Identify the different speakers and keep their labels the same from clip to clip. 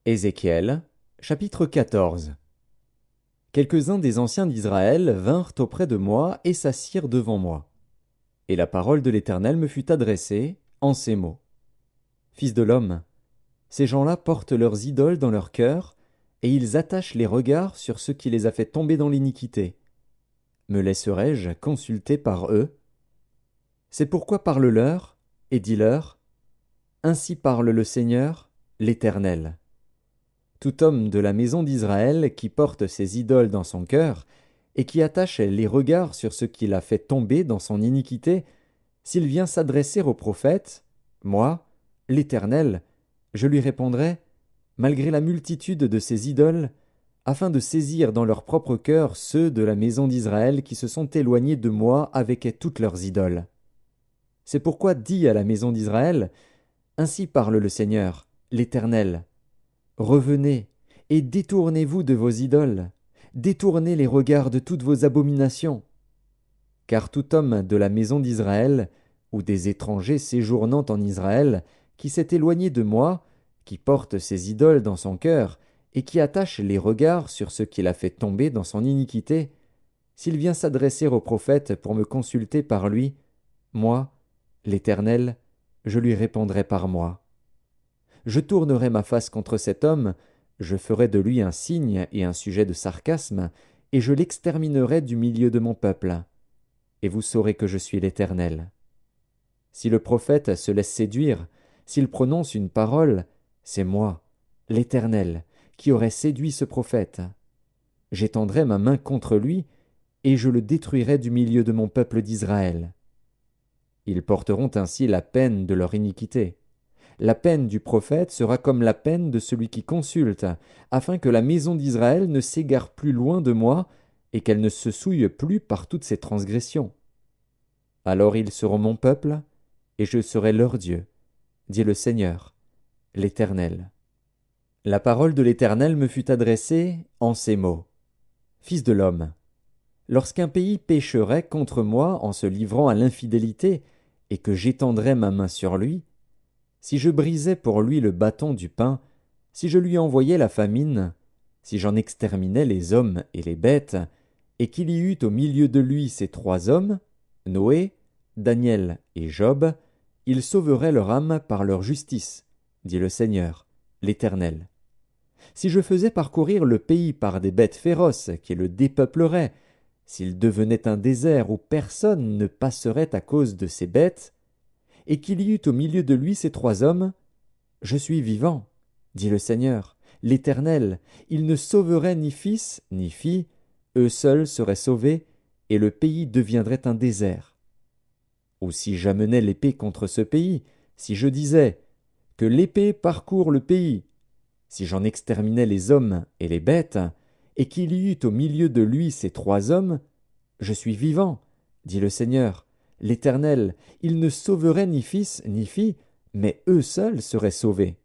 Speaker 1: Ézéchiel, chapitre 14. Quelques-uns des anciens d'Israël vinrent auprès de moi et s'assirent devant moi. Et la parole de l'Éternel me fut adressée en ces mots. Fils de l'homme, ces gens-là portent leurs idoles dans leur cœur, et ils attachent les regards sur ce qui les a fait tomber dans l'iniquité. Me laisserai-je consulter par eux? C'est pourquoi parle-leur, et dis-leur, Ainsi parle le Seigneur, l'Éternel. Tout homme de la maison d'Israël qui porte ses idoles dans son cœur, et qui attache les regards sur ce qui l'a fait tomber dans son iniquité, s'il vient s'adresser au prophète, moi, l'Éternel, je lui répondrai, malgré la multitude de ces idoles, afin de saisir dans leur propre cœur ceux de la maison d'Israël qui se sont éloignés de moi avec toutes leurs idoles. C'est pourquoi dis à la maison d'Israël, Ainsi parle le Seigneur, l'Éternel. Revenez, et détournez-vous de vos idoles, détournez les regards de toutes vos abominations. Car tout homme de la maison d'Israël, ou des étrangers séjournant en Israël, qui s'est éloigné de moi, qui porte ses idoles dans son cœur, et qui attache les regards sur ce qu'il a fait tomber dans son iniquité, s'il vient s'adresser au prophète pour me consulter par lui, moi, l'Éternel, je lui répondrai par moi. Je tournerai ma face contre cet homme, je ferai de lui un signe et un sujet de sarcasme, et je l'exterminerai du milieu de mon peuple. Et vous saurez que je suis l'Éternel. Si le prophète se laisse séduire, s'il prononce une parole, c'est moi, l'Éternel, qui aurai séduit ce prophète. J'étendrai ma main contre lui, et je le détruirai du milieu de mon peuple d'Israël. Ils porteront ainsi la peine de leur iniquité. La peine du prophète sera comme la peine de celui qui consulte, afin que la maison d'Israël ne s'égare plus loin de moi, et qu'elle ne se souille plus par toutes ses transgressions. Alors ils seront mon peuple, et je serai leur Dieu, dit le Seigneur, l'Éternel. La parole de l'Éternel me fut adressée en ces mots. Fils de l'homme, lorsqu'un pays pécherait contre moi en se livrant à l'infidélité, et que j'étendrais ma main sur lui, si je brisais pour lui le bâton du pain, si je lui envoyais la famine, si j'en exterminais les hommes et les bêtes, et qu'il y eût au milieu de lui ces trois hommes, Noé, Daniel et Job, ils sauveraient leur âme par leur justice, dit le Seigneur, l'Éternel. Si je faisais parcourir le pays par des bêtes féroces qui le dépeupleraient, s'il devenait un désert où personne ne passerait à cause de ces bêtes, et qu'il y eût au milieu de lui ces trois hommes, je suis vivant, dit le Seigneur, l'Éternel, il ne sauverait ni fils ni fille, eux seuls seraient sauvés, et le pays deviendrait un désert. Ou si j'amenais l'épée contre ce pays, si je disais, que l'épée parcourt le pays, si j'en exterminais les hommes et les bêtes, et qu'il y eût au milieu de lui ces trois hommes, je suis vivant, dit le Seigneur, l'Éternel, il ne sauverait ni fils ni fille, mais eux seuls seraient sauvés.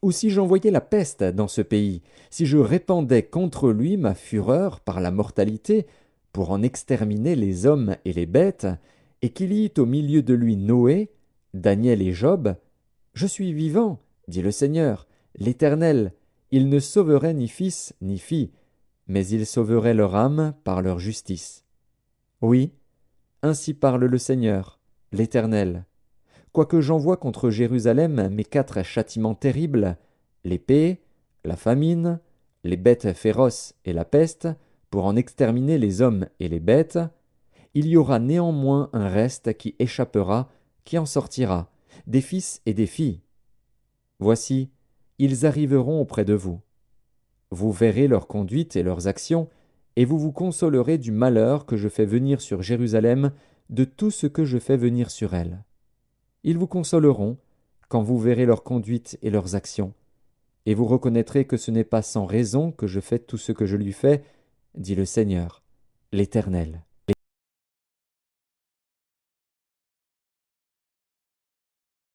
Speaker 1: Ou si j'envoyais la peste dans ce pays, si je répandais contre lui ma fureur par la mortalité, pour en exterminer les hommes et les bêtes, et qu'il y eût au milieu de lui Noé, Daniel et Job, je suis vivant, dit le Seigneur, l'Éternel, il ne sauverait ni fils ni fille, mais il sauverait leur âme par leur justice. Oui, ainsi parle le Seigneur, l'Éternel. Quoique j'envoie contre Jérusalem mes quatre châtiments terribles, l'épée, la famine, les bêtes féroces et la peste, pour en exterminer les hommes et les bêtes, il y aura néanmoins un reste qui échappera, qui en sortira, des fils et des filles. Voici, ils arriveront auprès de vous. Vous verrez leur conduite et leurs actions, et vous vous consolerez du malheur que je fais venir sur Jérusalem, de tout ce que je fais venir sur elle. Ils vous consoleront, quand vous verrez leur conduite et leurs actions, et vous reconnaîtrez que ce n'est pas sans raison que je fais tout ce que je lui fais, dit le Seigneur, l'Éternel.